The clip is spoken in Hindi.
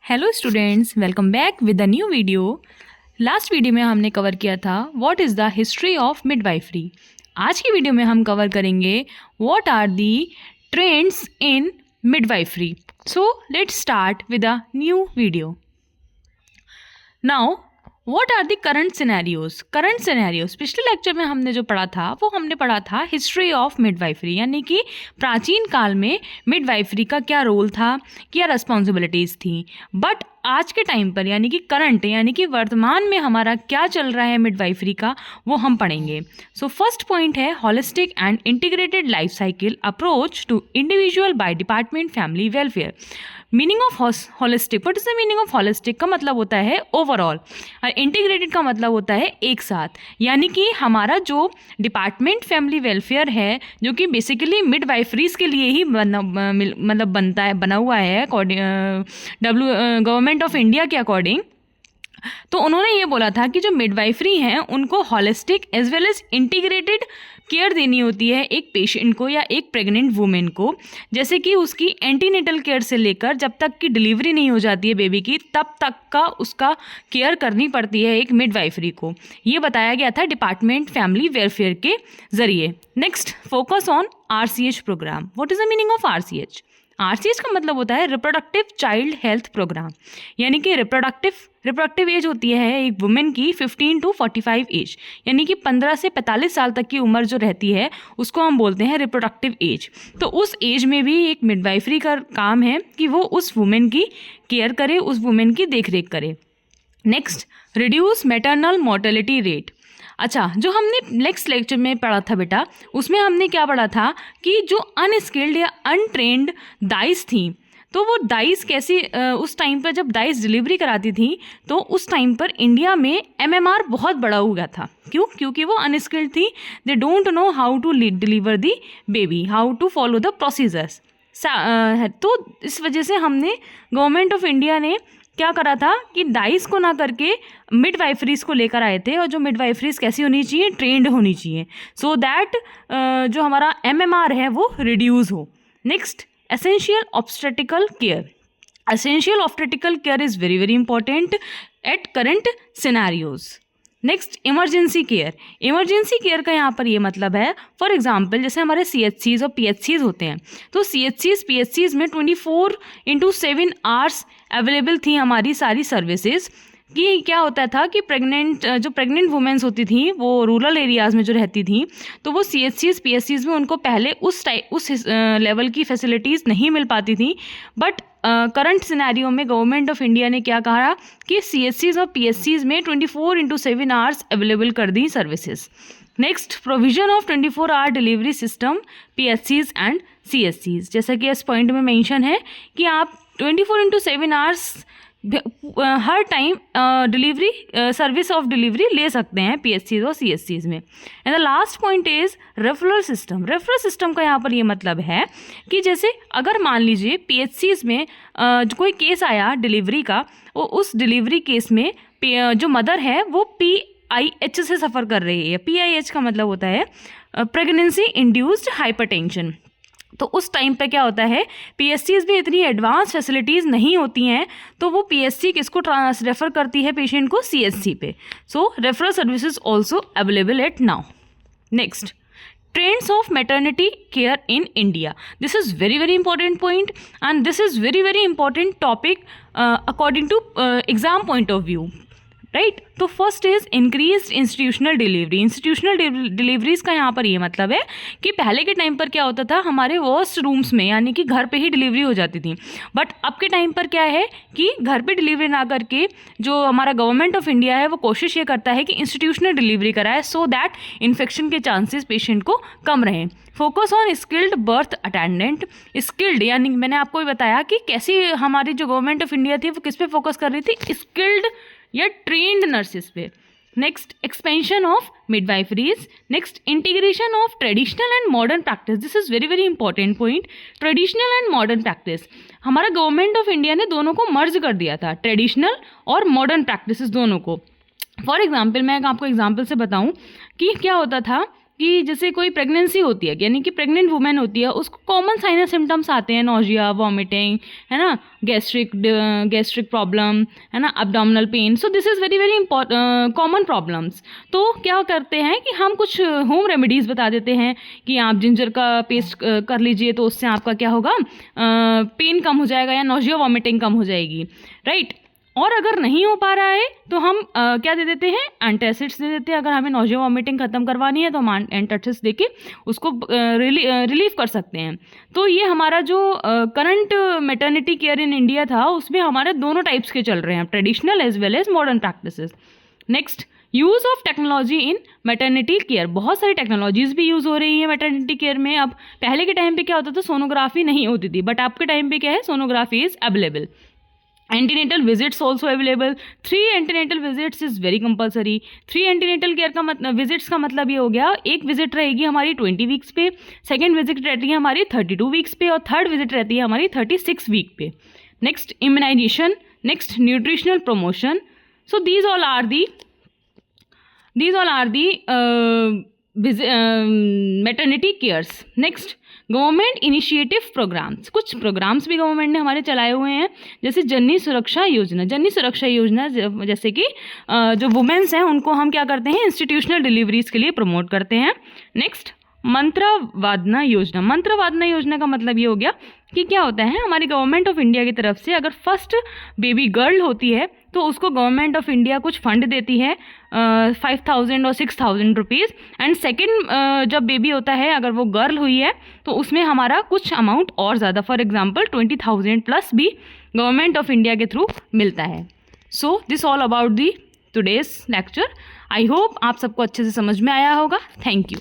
Hello students, welcome back with a new video. Last video में हमने कवर किया था what is the history of midwifery. आज की वीडियो में हम कवर करेंगे what are the trends in midwifery. So let's start with a new video. Now what are the current scenarios. पिछले लेक्चर में हमने जो पढ़ा था वो हमने पढ़ा था हिस्ट्री ऑफ मिडवाइफरी, यानी कि प्राचीन काल में मिडवाइफरी का क्या रोल था, क्या रिस्पॉन्सिबिलिटीज़ थी। बट आज के टाइम पर यानी कि करंट यानी कि वर्तमान में हमारा क्या चल रहा है मिडवाइफरी का, वो हम पढ़ेंगे। सो फर्स्ट पॉइंट है holistic and integrated life cycle approach to individual by department family welfare. Meaning of holistic, what is the meaning of holistic का मतलब होता है ओवरऑल, और इंटीग्रेटेड का मतलब होता है एक साथ। यानी कि हमारा जो डिपार्टमेंट फैमिली वेलफेयर है, जो कि बेसिकली मिडवाइफरीज के लिए ही बना हुआ है गवर्नमेंट ऑफ इंडिया के अकॉर्डिंग। तो उन्होंने ये बोला था कि जो मिडवाइफरी हैं उनको holistic as well as integrated care देनी होती है एक पेशेंट को या एक प्रेग्नेंट वुमेन को। जैसे कि उसकी एंटीनेटल केयर से लेकर जब तक की डिलीवरी नहीं हो जाती है बेबी की, तब तक का उसका केयर करनी पड़ती है एक मिडवाइफरी को। ये बताया गया था डिपार्टमेंट फैमिली वेलफेयर के जरिए। Next, focus on RCH programme. What is the meaning of RCH? RCH का मतलब होता है रिप्रोडक्टिव चाइल्ड हेल्थ प्रोग्राम। यानी कि रिप्रोडक्टिव एज होती है एक वुमेन की 15 to 45 एज, यानी कि 15 से 45 साल तक की उम्र जो रहती है उसको हम बोलते हैं रिप्रोडक्टिव एज। तो उस एज में भी एक मिडवाइफरी का काम है कि वो उस वुमेन की केयर करे, उस वुमेन की देखरेख करे। Next, reduce maternal mortality rate. अच्छा, जो हमने नेक्स्ट लेक्चर में पढ़ा था बेटा, उसमें हमने क्या पढ़ा था कि जो अनस्किल्ड या अनट्रेंड दाइस थी, तो वो दाइस कैसे उस टाइम पर जब दाइस डिलीवरी कराती थी तो उस टाइम पर इंडिया में MMR बहुत बड़ा हो गया था। क्यों? क्योंकि वो अनस्किल्ड थी, they don't know how to deliver the baby, how to follow the procedures. तो इस वजह से हमने गवर्नमेंट ऑफ इंडिया ने क्या करा था कि दाइस को ना करके मिडवाइफरीज को लेकर आए थे, और जो मिडवाइफरीज कैसी होनी चाहिए, ट्रेंड होनी चाहिए, सो दैट जो हमारा MMR है वो रिड्यूस हो। Next, essential obstetrical care. Essential obstetrical care is very very important at current scenarios. Next, emergency care. Emergency care का यहाँ पर ये मतलब है, फॉर एग्जांपल जैसे हमारे CHCs और PHCs होते हैं, तो CHCs PHCs में 24/7 आवर्स अवेलेबल थी हमारी सारी सर्विसेज। कि क्या होता था कि जो प्रेग्नेंट वुमेन्स होती थी वो रूरल एरियाज़ में जो रहती थी, तो वो CHCs PHCs में उनको पहले उस लेवल की फैसिलिटीज़ नहीं मिल पाती थी। बट करंट सिनेरियो में गवर्नमेंट ऑफ इंडिया ने क्या कहा कि CHCs और PHCs में 24/7 आवर्स अवेलेबल कर दी services. Next, provision of 24 hour delivery system PHCs and CHCs। जैसा कि इस पॉइंट में मेंशन है कि आप 24/7 hours her time delivery service of delivery ले सकते हैं PHCs और CHCs में। And the last point is referral system. Referral system का यहाँ पर ये मतलब है कि जैसे अगर मान लीजिए PHCs में कोई केस आया डिलीवरी का, वो उस डिलीवरी केस में जो मदर है वो PIH से सफ़र कर रही है। PIH का मतलब होता है प्रेगनेंसी इंड्यूस्ड हाइपरटेंशन। तो उस टाइम पे क्या होता है, PHCs भी इतनी एडवांस फैसिलिटीज़ नहीं होती हैं, तो वो PHC किसको रेफ़र करती है पेशेंट को, CHC पे। So referral services also available at now. Next, trends of maternity care in India. This is very very important point and this is very very important topic according to exam point of view, right. तो first is increase institutional delivery. Institutional deliveries का यहाँ पर ये मतलब है कि पहले के टाइम पर क्या होता था, हमारे वर्स्ट रूम्स में यानी कि घर पे ही डिलीवरी हो जाती थी। बट अब के टाइम पर क्या है कि घर पे डिलीवरी ना करके जो हमारा गवर्नमेंट ऑफ इंडिया है वो कोशिश ये करता है कि इंस्टीट्यूशनल डिलीवरी कराए, सो दैट इन्फेक्शन के चांसेस पेशेंट को कम रहें। Focus on skilled birth attendant. Skilled यानी मैंने आपको भी बताया कि कैसी हमारी जो गवर्नमेंट ऑफ इंडिया थी वो किस पे फोकस कर रही थी, स्किल्ड या ट्रेंड नर्सेस पे। Next, expansion of midwiferies. Next, integration of traditional and modern practice. This is very very important point. Traditional and modern practice, हमारा गवर्नमेंट ऑफ इंडिया ने दोनों को मर्ज कर दिया था, ट्रेडिशनल और मॉडर्न प्रैक्टिस दोनों को। फॉर एग्जाम्पल मैं आपको एग्जाम्पल से बताऊँ कि क्या होता था कि जैसे कोई प्रेगनेंसी होती है, यानी कि प्रेग्नेंट वुमेन होती है, उसको कॉमन साइन एंड सिम्टम्स आते हैं, नोजिया, वॉमिटिंग, है ना, गैस्ट्रिक प्रॉब्लम, है ना, abdominal pain. So this is very very common problems. तो क्या करते हैं कि हम कुछ होम रेमेडीज़ बता देते हैं कि आप जिंजर का पेस्ट कर लीजिए, तो उससे आपका क्या होगा, पेन कम हो जाएगा या नोजिया वॉमिटिंग कम हो जाएगी, राइट. और अगर नहीं हो पा रहा है तो हम क्या दे देते हैं, एंटासिड्स दे देते हैं. अगर हमें नोजिया वॉमिटिंग ख़त्म करवानी है तो हम एंटासिड्स दे के उसको रिलीव कर सकते हैं. तो ये हमारा जो current maternity care in India था, उसमें हमारे दोनों टाइप्स के चल रहे हैं, traditional as well as modern practices. Next, use of technology in maternity care. बहुत सारी टेक्नोलॉजीज़ भी यूज़ हो रही है मैटरनिटी केयर में. अब पहले के टाइम पे क्या होता था, सोनोग्राफी नहीं होती थी, बट आपके टाइम पे क्या है, sonography is available. Antenatal visits also available. 3 antenatal visits is very compulsory. 3 antenatal care का विजिट्स का मतलब ये हो गया, एक विजिट रहेगी हमारी 20 वीक्स पे, सेकेंड विजिट रहती है हमारी 32 वीक्स पे, और थर्ड विजिट रहती है हमारी 36 वीक पे. Next, immunisation. Next, nutritional promotion. So these all are the maternity cares. Next, government initiative programmes. कुछ प्रोग्राम्स भी गवर्नमेंट ने हमारे चलाए हुए हैं, जैसे जननी सुरक्षा योजना. जननी सुरक्षा योजना जैसे कि जो वुमेन्स हैं उनको हम क्या करते हैं, इंस्टीट्यूशनल डिलीवरीज के लिए प्रमोट करते हैं. नेक्स्ट, मंत्रवादना योजना. मंत्रवादना योजना का मतलब ये हो गया कि क्या होता है, हमारी गवर्नमेंट ऑफ इंडिया की तरफ से अगर फर्स्ट बेबी गर्ल होती है तो उसको गवर्नमेंट ऑफ इंडिया कुछ फंड देती है, 5,000 और 6,000 रुपीज़. एंड सेकेंड जब बेबी होता है, अगर वो गर्ल हुई है तो उसमें हमारा कुछ अमाउंट और ज़्यादा, फॉर एग्जांपल 20,000 प्लस भी गवर्नमेंट ऑफ इंडिया के थ्रू मिलता है. So this all about the today's lecture. I hope आप सबको अच्छे से समझ में आया होगा. Thank you.